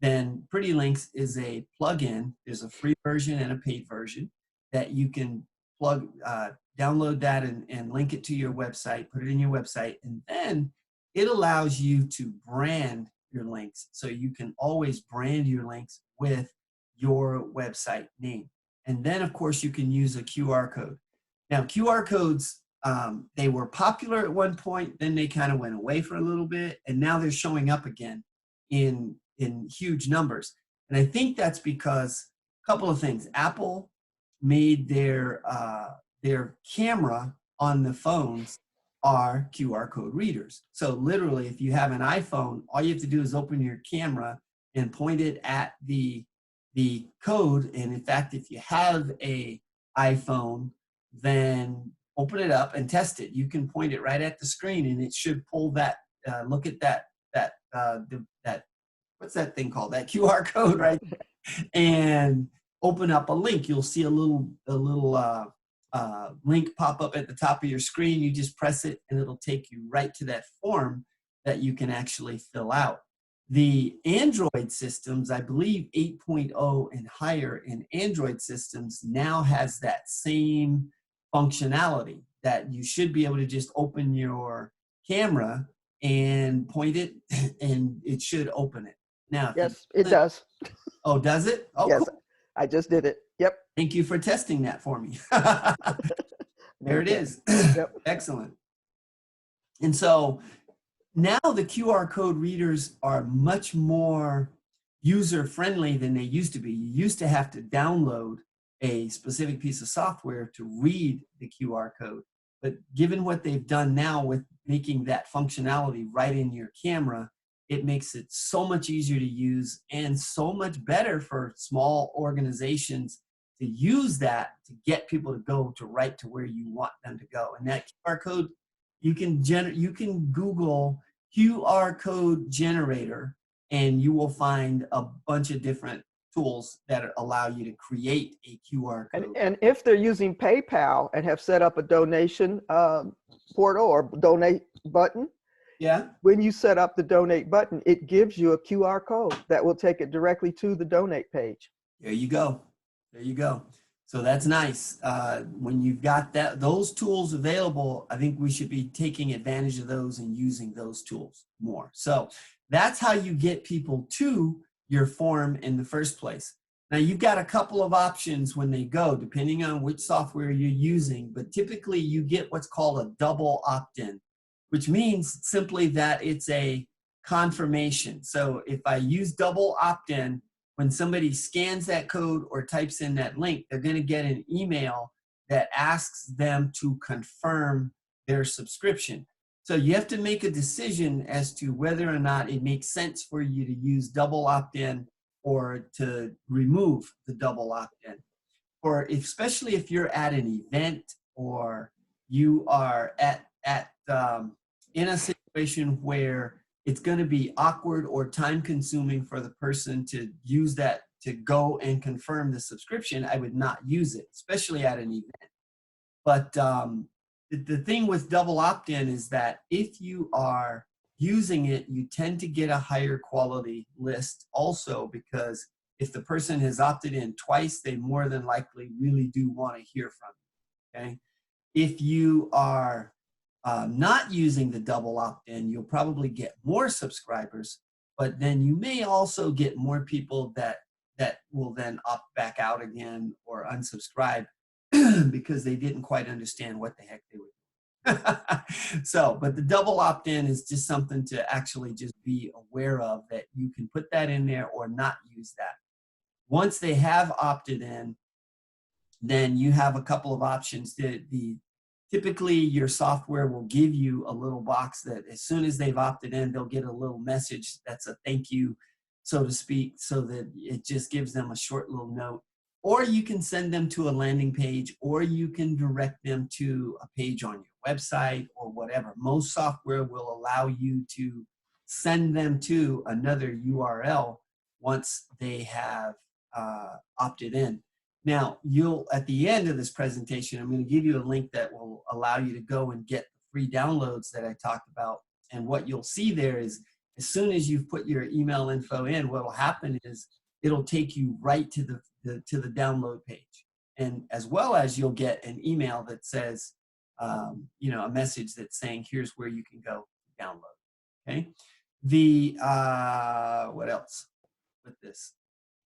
[SPEAKER 3] then Pretty Links is a plugin. There's a free version and a paid version that you can download that and link it to your website, put it in your website, and then it allows you to brand your links. So you can always brand your links with your website name. And then, of course, you can use a QR code. Now, QR codes, they were popular at one point, then they kind of went away for a little bit, and now they're showing up again in huge numbers. And I think that's because a couple of things. Apple made their camera on the phones are QR code readers. So literally, if you have an iPhone, all you have to do is open your camera and point it at the code. And in fact, if you have a iPhone, then open it up and test it. You can point it right at the screen, and it should pull that. Look at that what's that thing called? That QR code, right? And open up a link. You'll see a little link pop up at the top of your screen. You just press it, and it'll take you right to that form that you can actually fill out. The Android systems, I believe 8.0 and higher in Android systems, now has that same functionality that you should be able to just open your camera and point it, and it should open it. Now,
[SPEAKER 1] yes, it does.
[SPEAKER 3] Oh, does it? Oh,
[SPEAKER 1] yes,
[SPEAKER 3] cool.
[SPEAKER 1] I just did it. Yep.
[SPEAKER 3] Thank you for testing that for me. There it is.
[SPEAKER 1] Yep.
[SPEAKER 3] Excellent. And so now the QR code readers are much more user-friendly than they used to be. You used to have to download a specific piece of software to read the QR code. But given what they've done now with making that functionality right in your camera, it makes it so much easier to use and so much better for small organizations to use that to get people to go to right to where you want them to go. And that QR code, you can Google QR code generator, and you will find a bunch of different tools that allow you to create a QR code.
[SPEAKER 1] And if they're using PayPal and have set up a donation portal or donate button,
[SPEAKER 3] yeah,
[SPEAKER 1] when you set up the donate button, it gives you a QR code that will take it directly to the donate page.
[SPEAKER 3] There you go. There you go. So that's nice. When you've got those tools available, I think we should be taking advantage of those and using those tools more. So that's how you get people to your form in the first place. Now, you've got a couple of options when they go, depending on which software you're using, but typically you get what's called a double opt-in, which means simply that it's a confirmation. So if I use double opt-in, when somebody scans that code or types in that link, they're going to get an email that asks them to confirm their subscription. So you have to make a decision as to whether or not it makes sense for you to use double opt-in or to remove the double opt-in. Or especially if you're at an event or you are in a situation where it's going to be awkward or time consuming for the person to use that to go and confirm the subscription, I would not use it, especially at an event. But the thing with double opt-in is that if you are using it, you tend to get a higher quality list also, because if the person has opted in twice, they more than likely really do want to hear from you, okay? If you are not using the double opt-in, you'll probably get more subscribers, but then you may also get more people that will then opt back out again or unsubscribe because they didn't quite understand what the heck they were doing. So, but the double opt-in is just something to actually just be aware of, that you can put that in there or not use that. Once they have opted in, then you have a couple of options. Typically, your software will give you a little box that as soon as they've opted in, they'll get a little message that's a thank you, so to speak, so that it just gives them a short little note. Or you can send them to a landing page, or you can direct them to a page on your website or whatever. Most software will allow you to send them to another URL once they have opted in. Now, at the end of this presentation, I'm going to give you a link that will allow you to go and get the free downloads that I talked about. And what you'll see there is, as soon as you've put your email info in, what will happen is it'll take you right to the download page. And as well as you'll get an email that says, you know, a message that's saying, here's where you can go to download. Okay. What else with this?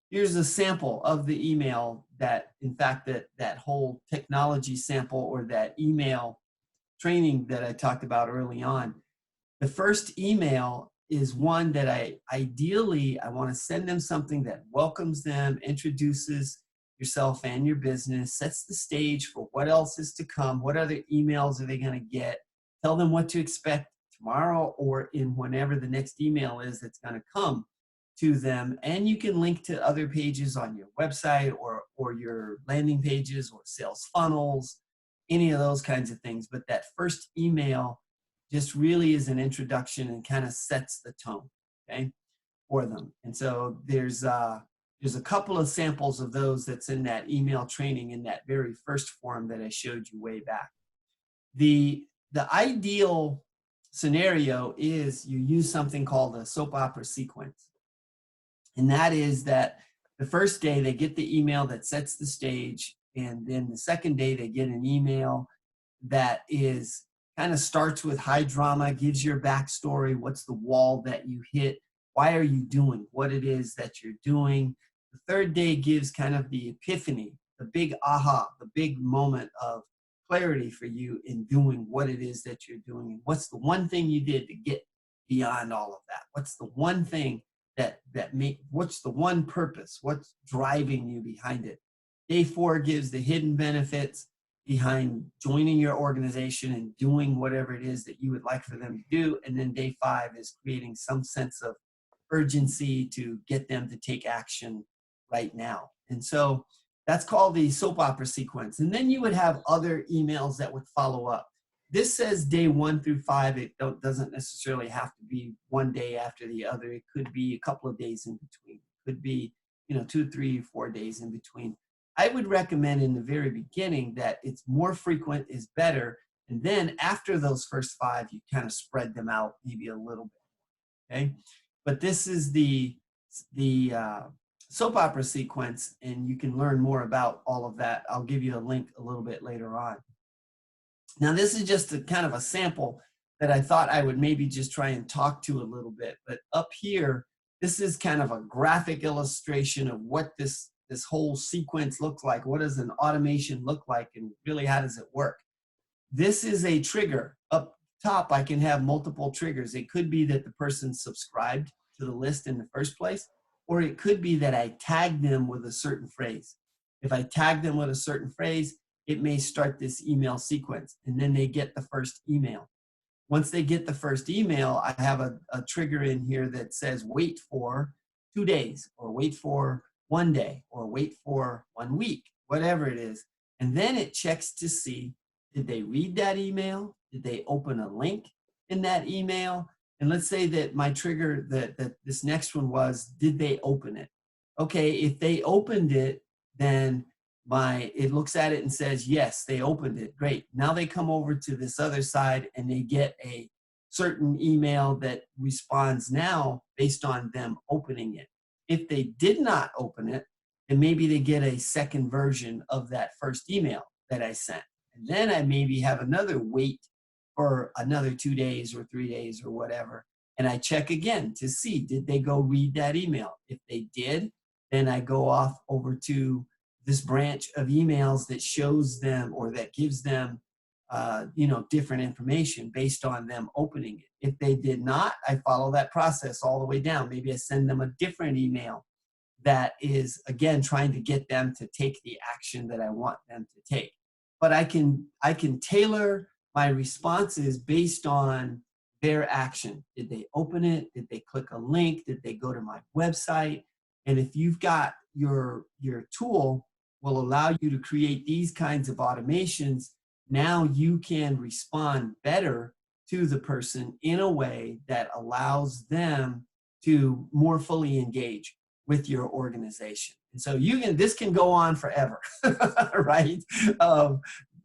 [SPEAKER 3] Here's a sample of the email that, in fact, that whole technology sample or that email training that I talked about early on. The first email is one that I want to send them something that welcomes them, introduces yourself and your business, sets the stage for what else is to come, what other emails are they going to get, tell them what to expect tomorrow or in whenever the next email is that's going to come to them. And you can link to other pages on your website or your landing pages or sales funnels, any of those kinds of things. But that first email just really is an introduction and kind of sets the tone, okay, for them. And so there's a couple of samples of those that's in that email training in that very first form that I showed you way back. The ideal scenario is you use something called a soap opera sequence. And that is that the first day they get the email that sets the stage, and then the second day they get an email that is kind of starts with high drama, gives your backstory, what's the wall that you hit, why are you doing what it is that you're doing. The third day gives kind of the epiphany, the big aha, the big moment of clarity for you in doing what it is that you're doing, and what's the one thing you did to get beyond all of that. What's the one thing what's the one purpose? What's driving you behind it? Day 4 gives the hidden benefits behind joining your organization and doing whatever it is that you would like for them to do. And then day 5 is creating some sense of urgency to get them to take action right now. And so that's called the soap opera sequence. And then you would have other emails that would follow up. This says day 1 through 5. It doesn't necessarily have to be one day after the other. It could be a couple of days in between. It could be, 2, 3, 4 days in between. I would recommend in the very beginning that it's more frequent is better. And then after those first 5, you kind of spread them out maybe a little bit. Okay. But this is the soap opera sequence, and you can learn more about all of that. I'll give you a link a little bit later on. Now, this is just a kind of a sample that I thought I would maybe just try and talk to a little bit. But up here, this is kind of a graphic illustration of what this whole sequence looks like. What does an automation look like, and really how does it work? This is a trigger. Up top, I can have multiple triggers. It could be that the person subscribed to the list in the first place, or it could be that I tagged them with a certain phrase. If I tag them with a certain phrase, it may start this email sequence, and then they get the first email. Once they get the first email, I have a trigger in here that says wait for 2 days, or wait for 1 day, or wait for 1 week, whatever it is. And then it checks to see, did they read that email? Did they open a link in that email? And let's say that my trigger, that this next one was, did they open it? Okay, if they opened it, then it looks at it and says, yes, they opened it. Great. Now they come over to this other side and they get a certain email that responds now based on them opening it. If they did not open it, then maybe they get a second version of that first email that I sent. And then I maybe have another wait for another 2 days or 3 days or whatever. And I check again to see, did they go read that email? If they did, then I go off over to this branch of emails that shows them or that gives them different information based on them opening it. If they did not, I follow that process all the way down. Maybe I send them a different email that is, again, trying to get them to take the action that I want them to take. But I can tailor my responses based on their action. Did they open it? Did they click a link? Did they go to my website? And if you've got your tool will allow you to create these kinds of automations, now you can respond better to the person in a way that allows them to more fully engage with your organization. And so this can go on forever, right?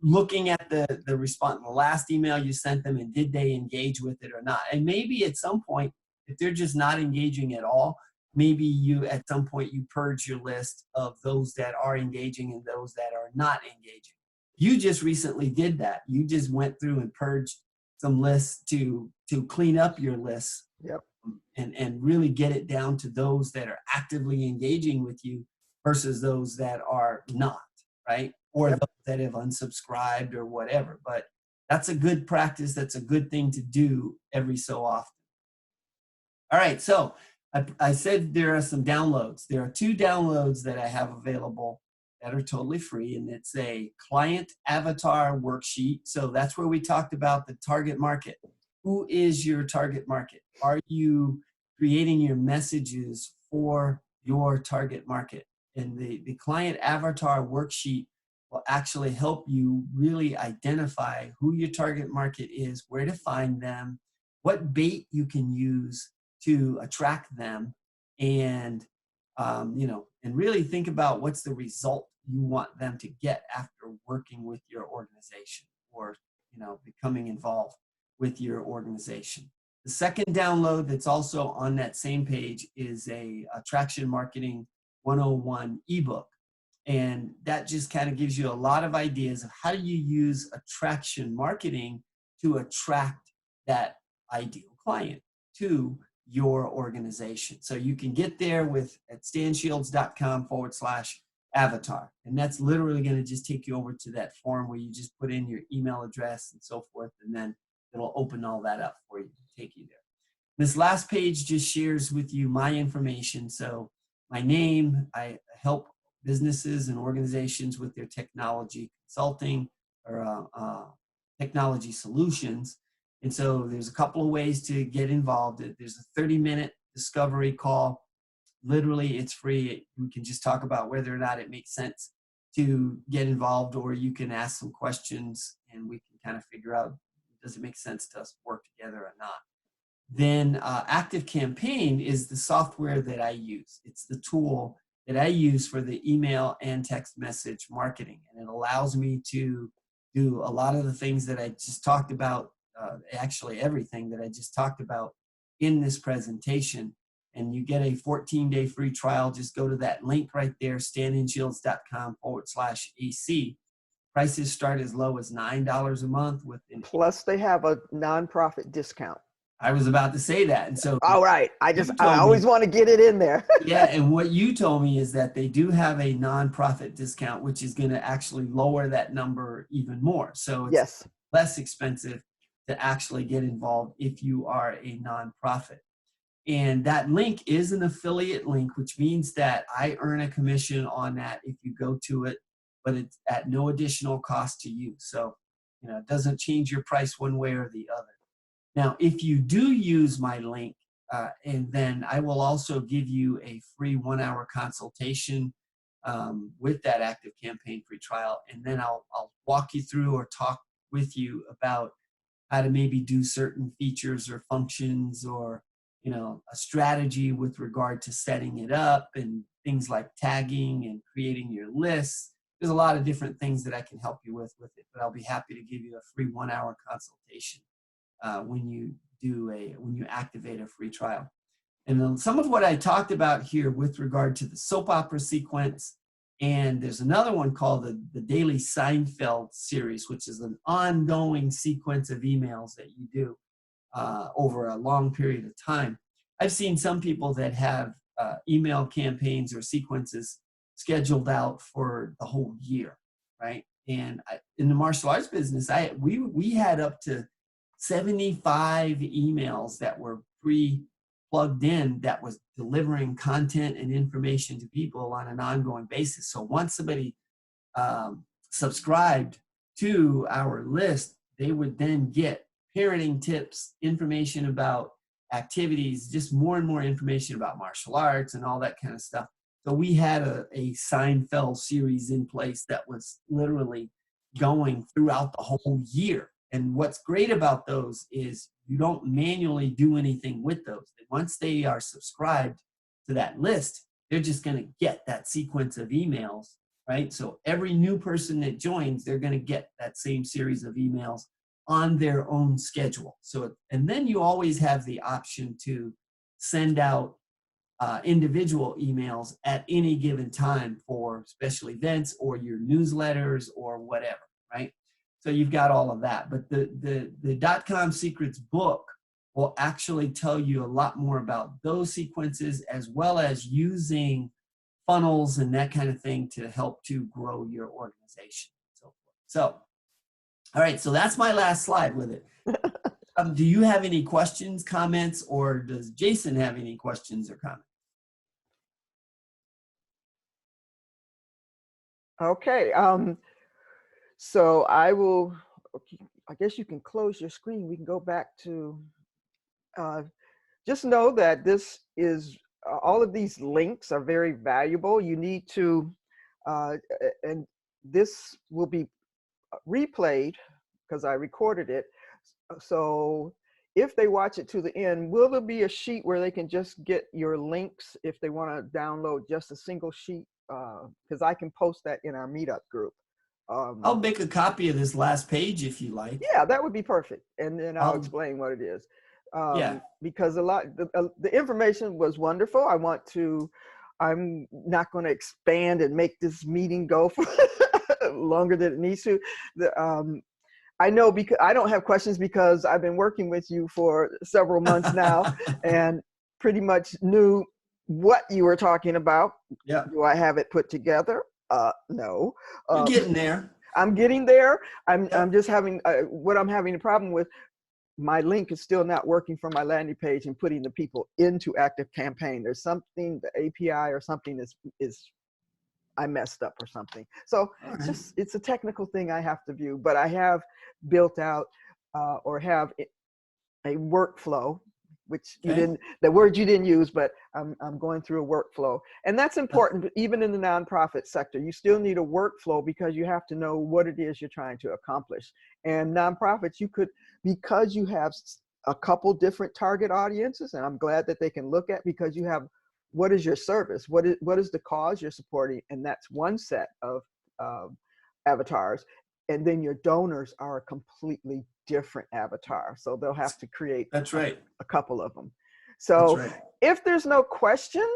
[SPEAKER 3] Looking at the response, the last email you sent them, and did they engage with it or not? And maybe at some point, if they're just not engaging at all, maybe at some point you purge your list of those that are engaging and those that are not engaging. You just recently did that. You just went through and purged some lists to clean up your lists.
[SPEAKER 1] Yep.
[SPEAKER 3] And really get it down to those that are actively engaging with you versus those that are not, right? Or those that have unsubscribed or whatever. But that's a good practice. That's a good thing to do every so often. All right, so I said there are some downloads. There are 2 downloads that I have available that are totally free, and it's a client avatar worksheet. So that's where we talked about the target market. Who is your target market? Are you creating your messages for your target market? And the client avatar worksheet will actually help you really identify who your target market is, where to find them, what bait you can use to attract them, and and really think about what's the result you want them to get after working with your organization or becoming involved with your organization. The second download that's also on that same page is a Attraction Marketing 101 ebook. And that just kind of gives you a lot of ideas of how do you use attraction marketing to attract that ideal client to your organization. So you can get there at stanshields.com/avatar. And that's literally going to just take you over to that form where you just put in your email address and so forth, and then it'll open all that up for you to take you there. This last page just shares with you my information. So my name, I help businesses and organizations with their technology consulting or technology solutions. And so there's a couple of ways to get involved. There's a 30-minute discovery call. Literally, it's free. We can just talk about whether or not it makes sense to get involved, or you can ask some questions and we can kind of figure out, does it make sense to us work together or not? Then ActiveCampaign is the software that I use. It's the tool that I use for the email and text message marketing. And it allows me to do a lot of the things that I just talked about, actually everything that I just talked about in this presentation. And you get a 14-day free trial. Just go to that link right there, stanshields.com/AC. Prices start as low as $9 a month.
[SPEAKER 1] Plus they have a nonprofit discount.
[SPEAKER 3] I was about to say that. And so,
[SPEAKER 1] all right. I always want to get it in there.
[SPEAKER 3] Yeah. And what you told me is that they do have a nonprofit discount, which is going to actually lower that number even more. So it's less expensive to actually get involved if you are a nonprofit. And that link is an affiliate link, which means that I earn a commission on that if you go to it, but it's at no additional cost to you. So, it doesn't change your price one way or the other. Now, if you do use my link, and then I will also give you a free 1-hour consultation with that ActiveCampaign free trial. And then I'll walk you through or talk with you about how to maybe do certain features or functions or, a strategy with regard to setting it up and things like tagging and creating your lists. There's a lot of different things that I can help you with it, but I'll be happy to give you a free 1-hour consultation when you when you activate a free trial. And then some of what I talked about here with regard to the soap opera sequence, and there's another one called the Daily Seinfeld series, which is an ongoing sequence of emails that you do over a long period of time. I've seen some people that have email campaigns or sequences scheduled out for the whole year, right? And in the martial arts business, we had up to 75 emails that were pre-plugged in that was delivering content and information to people on an ongoing basis. So once somebody subscribed to our list, they would then get parenting tips, information about activities, just more and more information about martial arts and all that kind of stuff. So we had a Seinfeld series in place that was literally going throughout the whole year. And what's great about those is you don't manually do anything with those. Once they are subscribed to that list, they're just going to get that sequence of emails, right? So every new person that joins, they're going to get that same series of emails on their own schedule. So, and then you always have the option to send out individual emails at any given time for special events or your newsletters or whatever, right? So you've got all of that. But the .com Secrets book will actually tell you a lot more about those sequences, as well as using funnels and that kind of thing to help to grow your organization and so forth. So, all right, so that's my last slide with it. Do you have any questions, comments, or does Jason have any questions or comments?
[SPEAKER 1] Okay, so I guess you can close your screen. We can go back to, just know that this is, all of these links are very valuable. You need to, and this will be replayed because I recorded it. So if they watch it to the end, will there be a sheet where they can just get your links if they want to download just a single sheet? Because I can post that in our meetup group.
[SPEAKER 3] I'll make a copy of this last page if you like.
[SPEAKER 1] Yeah, that would be perfect. And then I'll explain what it is.
[SPEAKER 3] Yeah.
[SPEAKER 1] Because the information was wonderful. I'm not going to expand and make this meeting go for longer than it needs to. I know, because I don't have questions because I've been working with you for several months now and pretty much knew what you were talking about.
[SPEAKER 3] Yeah.
[SPEAKER 1] Do I have it put together? No.
[SPEAKER 3] You're getting there.
[SPEAKER 1] I'm getting there. I'm just having what I'm having a problem with. My link is still not working for my landing page and putting the people into Active Campaign. There's something, the API or something is I messed up or something. So it's a technical thing I have to view, but I have built out or have a workflow, which you didn't, the word you didn't use, but I'm going through a workflow. And that's important, even in the nonprofit sector. You still need a workflow because you have to know what it is you're trying to accomplish. And nonprofits, you could, because you have a couple different target audiences, and I'm glad that they can look at, because you have, what is your service? What is the cause you're supporting? And that's one set of avatars. And then your donors are a completely different avatar. So they'll have to create a couple of them. So if there's no question,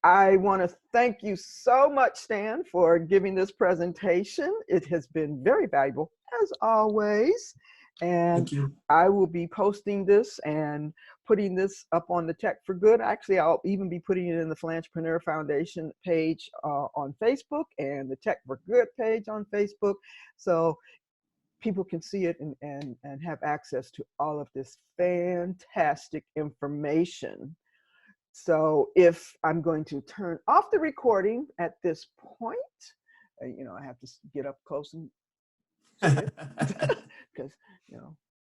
[SPEAKER 1] I want to thank you so much, Stan, for giving this presentation. It has been very valuable, as always. And I will be posting this and putting this up on the Tech for Good. Actually, I'll even be putting it in the Philanthropreneur Foundation page on Facebook and the Tech for Good page on Facebook. So people can see it and have access to all of this fantastic information. So if I'm going to turn off the recording at this point, I have to get up close and because